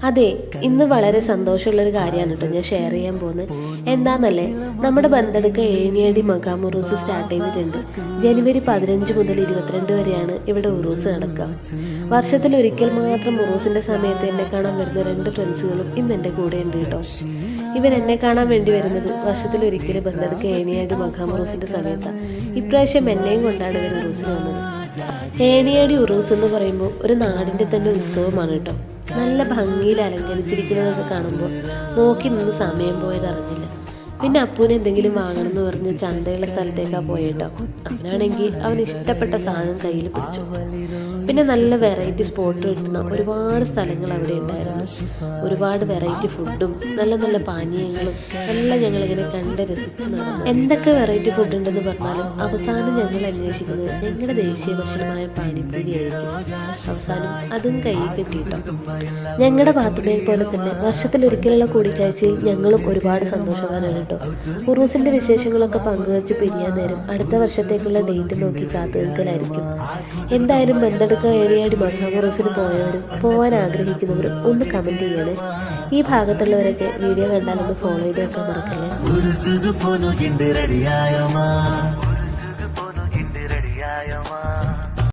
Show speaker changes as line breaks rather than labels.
അതെ, ഇന്ന് വളരെ സന്തോഷമുള്ളൊരു കാര്യമാണ് കേട്ടോ ഞാൻ ഷെയർ ചെയ്യാൻ പോകുന്നത്. എന്താണെന്നല്ലേ, നമ്മുടെ ബന്തെടുക്ക ഏണിയടി മഖാം ഉറൂസ് സ്റ്റാർട്ട് ചെയ്തിട്ടുണ്ട്. ജനുവരി 15 മുതൽ 22 വരെയാണ് ഇവിടെ ഉറൂസ് നടക്കുക. വർഷത്തിൽ ഒരിക്കൽ മാത്രം ഉറൂസിൻ്റെ സമയത്ത് എന്നെ കാണാൻ വരുന്ന 2 ഫ്രണ്ട്സുകളും ഇന്ന് എൻ്റെ കൂടെ ഉണ്ട് കേട്ടോ. ഇവരെന്നെ കാണാൻ വേണ്ടി വരുന്നത് വർഷത്തിൽ ഒരിക്കൽ ബന്തെടുക്ക ഏണിയടി മഖാം ഉറൂസിൻ്റെ സമയത്താണ്. ഇപ്രാവശ്യം എന്നെയും കൊണ്ടാണ് ഇവർ ഉറൂസിന് വന്നത്. ഏണിയടി ഉറൂസ് എന്ന് പറയുമ്പോൾ ഒരു നാടിൻ്റെ തന്നെ ഉത്സവമാണ് കേട്ടോ. നല്ല ഭംഗിയിൽ അലങ്കരിച്ചിരിക്കുന്നതൊക്കെ കാണുമ്പോൾ നോക്കി നിന്ന് സമയം പോയത് അറിഞ്ഞില്ല. പിന്നെ അപ്പൂന് എന്തെങ്കിലും വാങ്ങണം എന്ന് പറഞ്ഞ് ചന്തയുള്ള സ്ഥലത്തേക്കാണ് പോയിട്ടോ. അവനാണെങ്കിൽ അവന് ഇഷ്ടപ്പെട്ട സാധനം കയ്യിൽ പിടിച്ചു. പിന്നെ നല്ല വെറൈറ്റി സ്പോട്ട് കിട്ടുന്ന ഒരുപാട് സ്ഥലങ്ങൾ അവിടെ ഉണ്ടായിരുന്നു. ഒരുപാട് വെറൈറ്റി ഫുഡും നല്ല നല്ല പാനീയങ്ങളും എല്ലാം ഞങ്ങളിങ്ങനെ കണ്ട് രസിച്ച് നടന്നു. എന്തൊക്കെ വെറൈറ്റി ഫുഡ് ഉണ്ടെന്ന് പറഞ്ഞാലും അവസാനം ഞങ്ങൾ അന്വേഷിക്കുന്നത് ഞങ്ങളുടെ ദേശീയ ഭക്ഷണമായ പാനിപ്പൂരി ആയിരിക്കും. അവസാനം അതും കയ്യിൽ കിട്ടിയിട്ടോ. ഞങ്ങളുടെ പാത്തുമ്മയെ പോലെ തന്നെ വർഷത്തിലൊരിക്കലുള്ള കൂടിക്കാഴ്ചയിൽ ഞങ്ങളും ഒരുപാട് സന്തോഷവാനാണ് കേട്ടോ. ഉറൂസിന്റെ വിശേഷങ്ങളൊക്കെ പങ്കുവച്ച് പിരിയാൻ നേരം അടുത്ത വർഷത്തേക്കുള്ള ഡേറ്റ് നോക്കി കാത്തു നിൽക്കലായിരിക്കും. എന്തായാലും ബന്തെടുക്ക ഏണിയാടി മഖാം ഉറൂസിന് പോയവരും പോകാൻ ആഗ്രഹിക്കുന്നവരും ഒന്ന് കമന്റ് ചെയ്യണേ. ഈ ഭാഗത്തുള്ളവരൊക്കെ വീഡിയോ കണ്ടാലൊന്ന് ഫോളോ ചെയ്ത് വെക്കാൻ മറക്കല്ലേ.